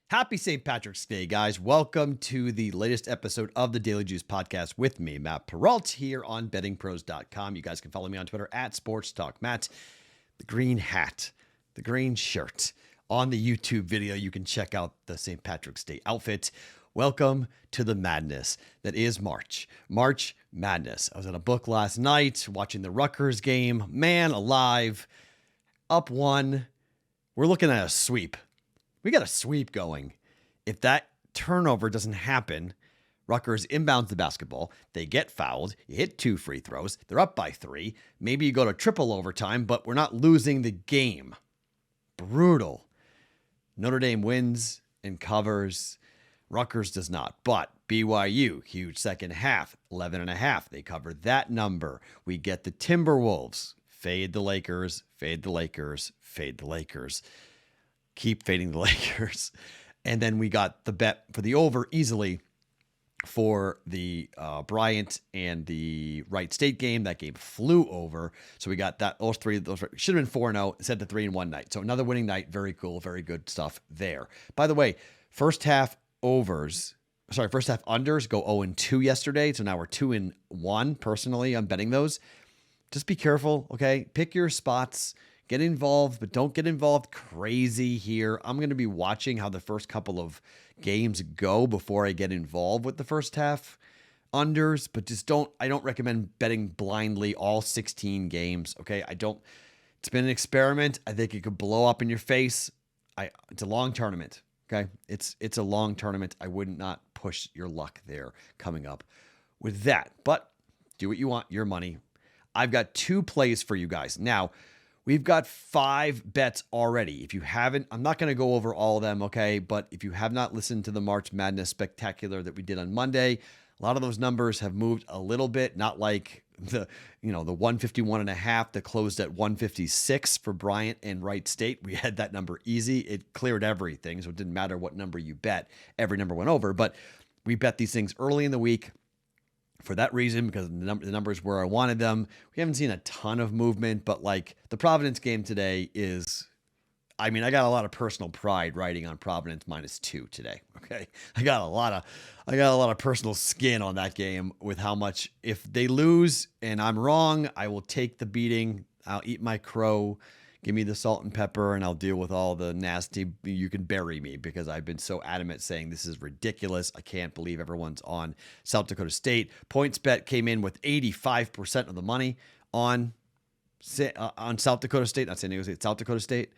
Happy St. Patrick's Day, guys. Welcome to the latest episode of the Daily Juice Podcast with me, Matt Perrault, here on BettingPros.com. You guys can follow me on Twitter at SportsTalkMatt. The green hat, the green shirt. On the YouTube video, you can check out the St. Patrick's Day outfit. Welcome to the madness that is March. March Madness. I was in a book last night watching the Rutgers game. Man alive. Up one. We're looking at a sweep. We got a sweep going. If that turnover doesn't happen, Rutgers inbounds the basketball. They get fouled. You hit 2 free throws. They're up by 3. Maybe you go to triple overtime, but we're not losing the game. Brutal. Notre Dame wins and covers. Rutgers does not. But BYU, huge second half, 11.5. They cover that number. We get the Timberwolves. Fade the Lakers, fade the Lakers, fade the Lakers. Keep fading the Lakers. And then we got the bet for the over easily for the Bryant and the Wright State game. That game flew over. So we got that. Those should have been 4-0 instead of 3-1 night. So another winning night. Very cool. Very good stuff there. By the way, first half unders go 0-2 yesterday. So now we're 2-1 personally. I'm betting those. Just be careful. Okay. Pick your spots. Get involved, but don't get involved crazy here. I'm going to be watching how the first couple of games go before I get involved with the first half unders, but I don't recommend betting blindly all 16 games. Okay. It's been an experiment. I think it could blow up in your face. It's a long tournament. Okay. It's a long tournament. I would not push your luck there coming up with that, but do what you want, your money. I've got 2 plays for you guys. Now, we've got 5 bets already. If you haven't, I'm not going to go over all of them, okay? But if you have not listened to the March Madness Spectacular that we did on Monday, a lot of those numbers have moved a little bit, not like the 151.5 that closed at 156 for Bryant and Wright State. We had that number easy. It cleared everything, so it didn't matter what number you bet. Every number went over, but we bet these things early in the week. For that reason, because the numbers where I wanted them. We haven't seen a ton of movement, but like the Providence game today I got a lot of personal pride riding on Providence -2 today. Okay. I got a lot of personal skin on that game with how much, if they lose and I'm wrong, I will take the beating. I'll eat my crow. Give me the salt and pepper, and I'll deal with all the nasty. You can bury me because I've been so adamant saying this is ridiculous. I can't believe everyone's on South Dakota State. PointsBet came in with 85% of the money on South Dakota State, not San Diego State, South Dakota State.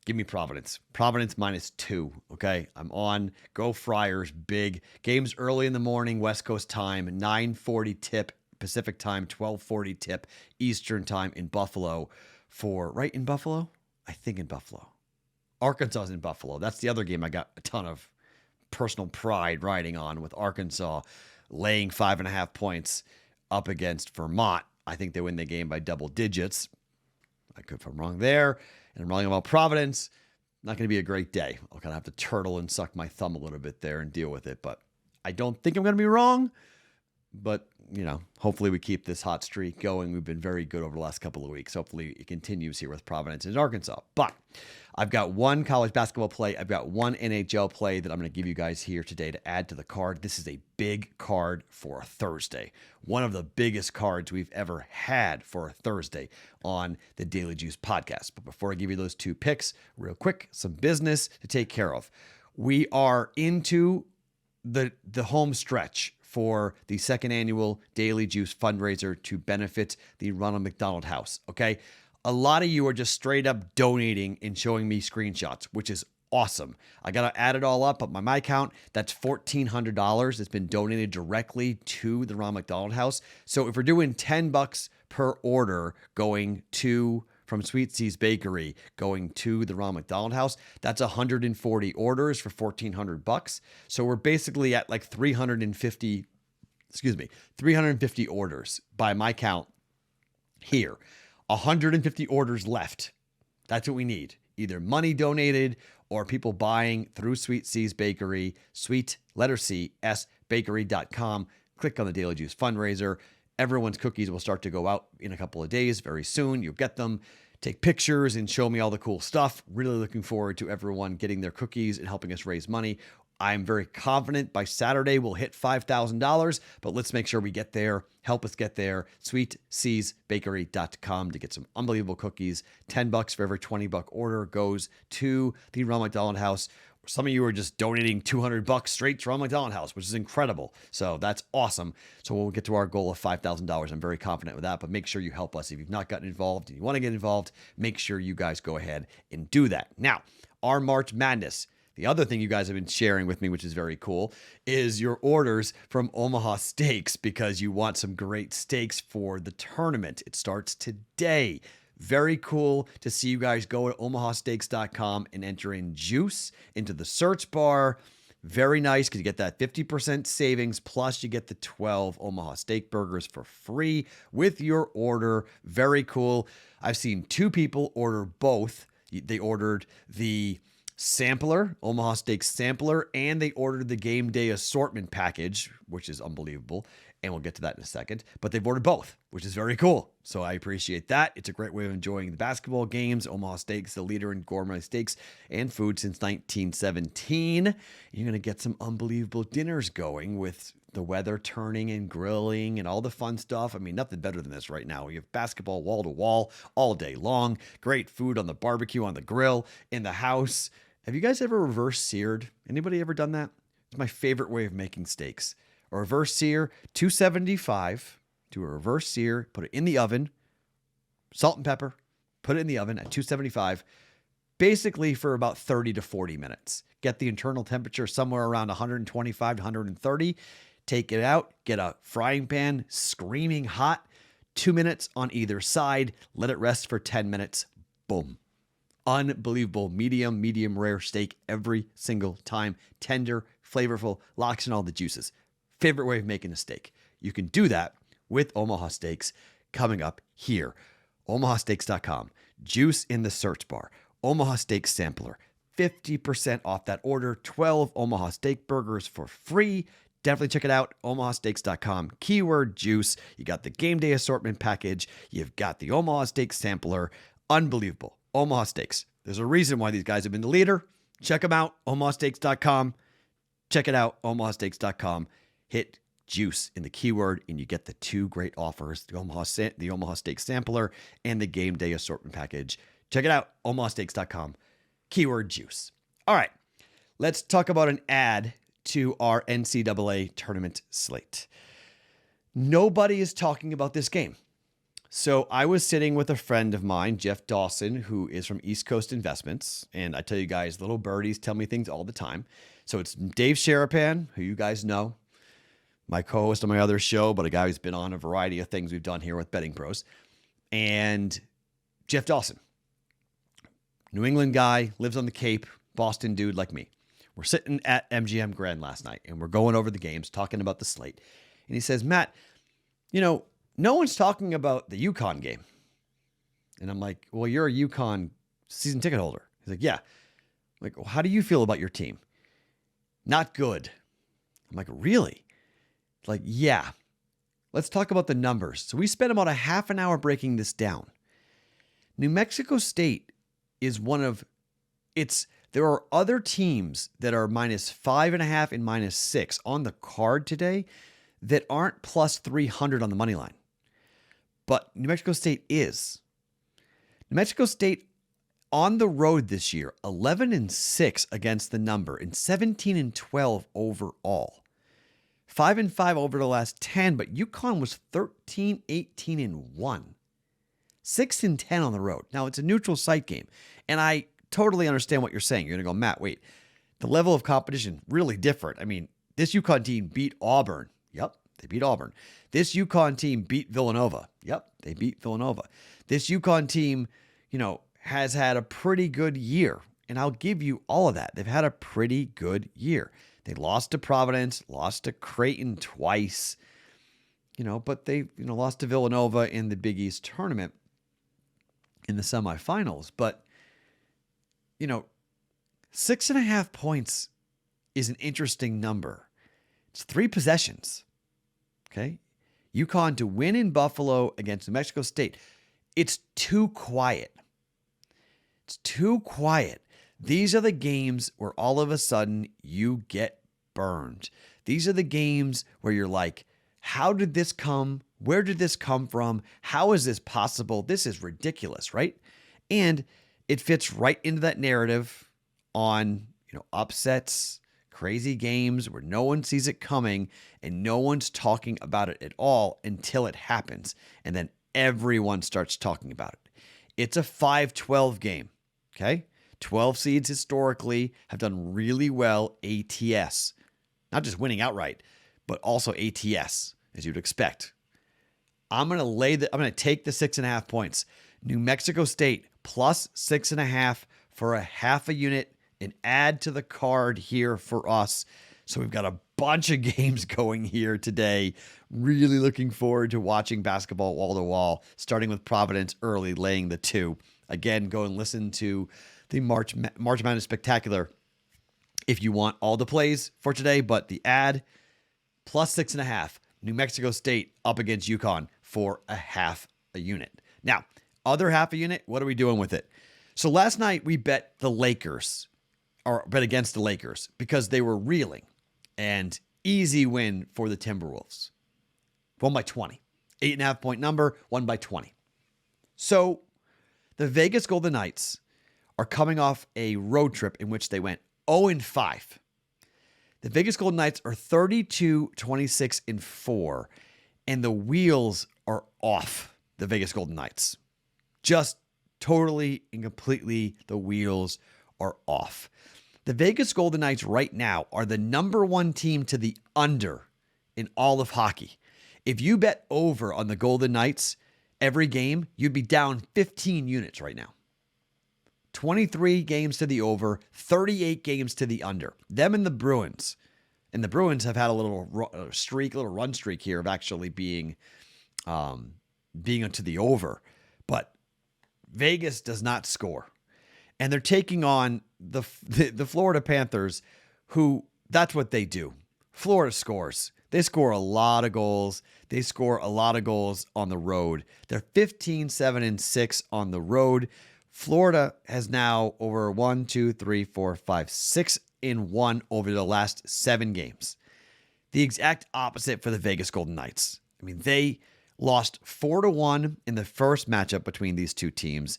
Give me Providence. Providence -2. Okay, I'm on. Go Friars. Big games early in the morning, West Coast time, 9:40 tip Pacific time, 12:40 tip Eastern time in Buffalo. In Buffalo? I think in Buffalo. Arkansas's in Buffalo. That's the other game I got a ton of personal pride riding on, with Arkansas laying 5.5 points up against Vermont. I think they win the game by double digits. If I'm wrong there, and I'm wrong about Providence, not going to be a great day. I'll kind of have to turtle and suck my thumb a little bit there and deal with it. But I don't think I'm going to be wrong. But, hopefully we keep this hot streak going. We've been very good over the last couple of weeks. Hopefully it continues here with Providence and Arkansas. But I've got one college basketball play. I've got one NHL play that I'm going to give you guys here today to add to the card. This is a big card for a Thursday. One of the biggest cards we've ever had for a Thursday on the Daily Juice podcast. But before I give you those 2 picks, real quick, some business to take care of. We are into the home stretch for the second annual Daily Juice fundraiser to benefit the Ronald McDonald House. Okay. A lot of you are just straight up donating and showing me screenshots, which is awesome. I got to add it all up, but my account, that's $1,400 that's been donated directly to the Ronald McDonald House. So if we're doing $10 per order going from Sweet Seas Bakery going to the Ronald McDonald House, that's 140 orders for $1,400. So we're basically at like 350 orders by my count here. 150 orders left. That's what we need. Either money donated or people buying through Sweet Seas Bakery, sweet letter C, S, bakery.com. Click on the Daily Juice fundraiser. Everyone's cookies will start to go out in a couple of days, very soon. You'll get them. take pictures and show me all the cool stuff. Really looking forward to everyone getting their cookies and helping us raise money. I'm very confident by Saturday we'll hit $5,000, but let's make sure we get there. Help us get there. SweetSeasBakery.com to get some unbelievable cookies. $10 for every $20 order goes to the Ronald McDonald House. Some of you are just donating $200 straight to Ronald McDonald House, which is incredible. So that's awesome. So we'll get to our goal of $5,000. I'm very confident with that, but make sure you help us. If you've not gotten involved and you want to get involved, make sure you guys go ahead and do that. Now, our March Madness. The other thing you guys have been sharing with me, which is very cool, is your orders from Omaha Steaks because you want some great steaks for the tournament. It starts today. Very cool to see you guys go to omahasteaks.com and enter in juice into the search bar. Very nice because you get that 50% savings plus you get the 12 Omaha Steak Burgers for free with your order. Very cool. I've seen 2 people order both. They ordered the sampler, Omaha Steaks sampler, and they ordered the game day assortment package, which is unbelievable. And we'll get to that in a second. But they've ordered both, which is very cool. So I appreciate that. It's a great way of enjoying the basketball games. Omaha Steaks, the leader in gourmet steaks and food since 1917. You're going to get some unbelievable dinners going with the weather turning and grilling and all the fun stuff. I mean, nothing better than this right now. We have basketball wall to wall all day long. Great food on the barbecue, on the grill, in the house. Have you guys ever reverse seared? Anybody ever done that? It's my favorite way of making steaks. A reverse sear, 275, do a reverse sear, put it in the oven, salt and pepper, put it in the oven at 275, basically for about 30 to 40 minutes. Get the internal temperature somewhere around 125 to 130. Take it out, get a frying pan, screaming hot, 2 minutes on either side, let it rest for 10 minutes, boom. Unbelievable medium rare steak every single time. Tender, flavorful, locks in all the juices. Favorite way of making a steak. You can do that with Omaha Steaks coming up here. omahasteaks.com. Juice in the search bar. Omaha Steaks sampler. 50% off that order. 12 Omaha Steak Burgers for free. Definitely check it out. omahasteaks.com. Keyword juice. You got the game day assortment package. You've got the Omaha Steaks sampler. Unbelievable. Omaha Steaks. There's a reason why these guys have been the leader. Check them out. omahasteaks.com. Check it out. omahasteaks.com. Hit juice in the keyword and you get the 2 great offers, the Omaha Steak Sampler and the Game Day Assortment Package. Check it out, omahasteaks.com, keyword juice. All right, let's talk about an ad to our NCAA tournament slate. Nobody is talking about this game. So I was sitting with a friend of mine, Jeff Dawson, who is from East Coast Investments. And I tell you guys, little birdies tell me things all the time. So it's Dave Sharapan, who you guys know, my co-host on my other show, but a guy who's been on a variety of things we've done here with BettingPros, and Jeff Dawson, New England guy, lives on the Cape, Boston dude like me. We're sitting at MGM Grand last night, and we're going over the games, talking about the slate. And he says, Matt, no one's talking about the UConn game. And I'm like, well, you're a UConn season ticket holder. He's like, yeah. I'm like, well, how do you feel about your team? Not good. I'm like, really? Like, yeah. Let's talk about the numbers. So we spent about a half an hour breaking this down. New Mexico State is there are other teams that are -5.5 and -6 on the card today that aren't plus 300 on the money line. But New Mexico State is. New Mexico State on the road this year, 11-6 against the number and 17-12 overall. 5-5 over the last 10, but UConn was 13-18-1. 6-10 on the road. Now, it's a neutral site game, and I totally understand what you're saying. You're going to go, Matt, wait, the level of competition, really different. I mean, this UConn team beat Auburn. Yep, they beat Auburn. This UConn team beat Villanova. Yep, they beat Villanova. This UConn team, has had a pretty good year, and I'll give you all of that. They've had a pretty good year. They lost to Providence, lost to Creighton twice, but they, lost to Villanova in the Big East tournament in the semifinals. But, 6.5 points is an interesting number. It's 3 possessions. Okay. UConn to win in Buffalo against New Mexico State. It's too quiet. It's too quiet. These are the games where all of a sudden you get burned. These are the games where you're like, how did this come? Where did this come from? How is this possible? This is ridiculous, right? And it fits right into that narrative on, upsets, crazy games where no one sees it coming and no one's talking about it at all until it happens. And then everyone starts talking about it. It's a 5-12 game, okay? 12 seeds historically have done really well ATS. Not just winning outright, but also ATS, as you'd expect. I'm going to take the 6.5 points. New Mexico State plus 6.5 for a half a unit and add to the card here for us. So we've got a bunch of games going here today. Really looking forward to watching basketball wall to wall, starting with Providence early, laying the 2. Again, go and listen to the March Madness Spectacular if you want all the plays for today, but the ad plus 6.5. New Mexico State up against UConn for a half a unit. Now, other half a unit, what are we doing with it? So last night we bet the Lakers, or bet against the Lakers because they were reeling, and easy win for the Timberwolves. Won by 20. 8.5 point number, won by 20. So the Vegas Golden Knights are coming off a road trip in which they went 0-5. The Vegas Golden Knights are 32-26-4, and the wheels are off the Vegas Golden Knights. Just totally and completely, the wheels are off. The Vegas Golden Knights right now are the number 1 team to the under in all of hockey. If you bet over on the Golden Knights every game, you'd be down 15 units right now. 23 games to the over, 38 games to the under. Them and the Bruins. And the Bruins have had a little run streak here of actually being to the over. But Vegas does not score. And they're taking on the Florida Panthers, who that's what they do. Florida scores. They score a lot of goals. They score a lot of goals on the road. They're 15-7-6 on the road. Florida has now over 6-1 over the last 7 games. The exact opposite for the Vegas Golden Knights. I mean, they lost 4-1 in the first matchup between these two teams.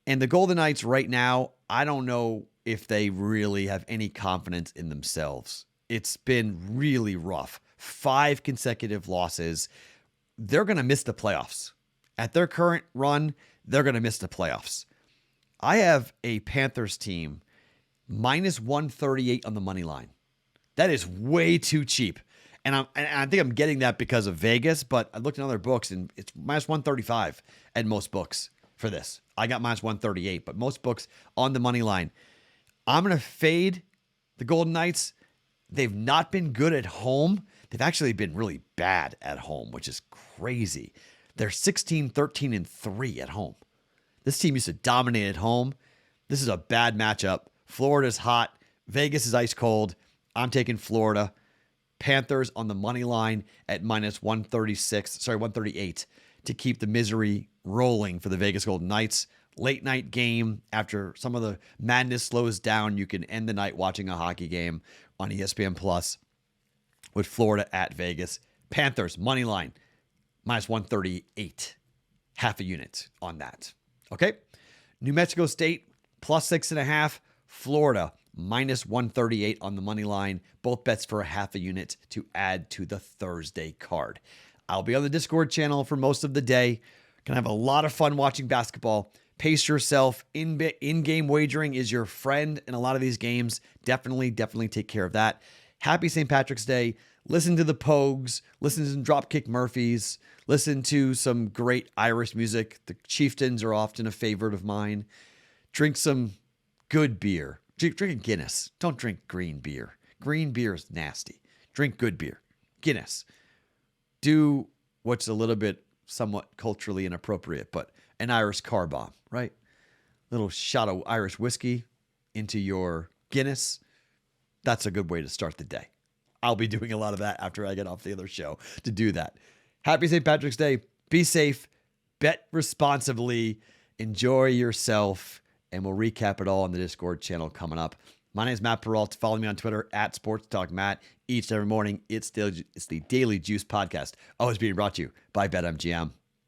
And the Golden Knights right now, I don't know if they really have any confidence in themselves. It's been really rough. 5 consecutive losses. They're going to miss the playoffs. At their current run, they're going to miss the playoffs. I have a Panthers team minus 138 on the money line. That is way too cheap. And I think I'm getting that because of Vegas, but I looked in other books and it's minus 135 at most books for this. I got minus 138, but most books on the money line. I'm going to fade the Golden Knights. They've not been good at home. They've actually been really bad at home, which is crazy. They're 16-13-3 at home. This team used to dominate at home. This is a bad matchup. Florida's hot. Vegas is ice cold. I'm taking Florida. Panthers on the money line at minus 138 to keep the misery rolling for the Vegas Golden Knights. Late night game after some of the madness slows down. You can end the night watching a hockey game on ESPN Plus with Florida at Vegas. Panthers money line minus 138, half a unit on that. Okay. New Mexico State plus 6.5. Florida minus 138 on the money line. Both bets for a half a unit to add to the Thursday card. I'll be on the Discord channel for most of the day. Gonna have a lot of fun watching basketball. Pace yourself. In-game wagering is your friend in a lot of these games. Definitely take care of that. Happy St. Patrick's Day. Listen to the Pogues. Listen to some Dropkick Murphys. Listen to some great Irish music. The Chieftains are often a favorite of mine. Drink some good beer. Drink a Guinness. Don't drink green beer. Green beer is nasty. Drink good beer. Guinness. Do what's a little bit somewhat culturally inappropriate, but an Irish car bomb, right? Little shot of Irish whiskey into your Guinness. That's a good way to start the day. I'll be doing a lot of that after I get off the other show to do that. Happy St. Patrick's Day. Be safe. Bet responsibly. Enjoy yourself. and we'll recap it all on the Discord channel coming up. My name is Matt Perrault. Follow me on Twitter at SportsTalkMatt. Each and every morning, it's the Daily Juice podcast, always being brought to you by BetMGM.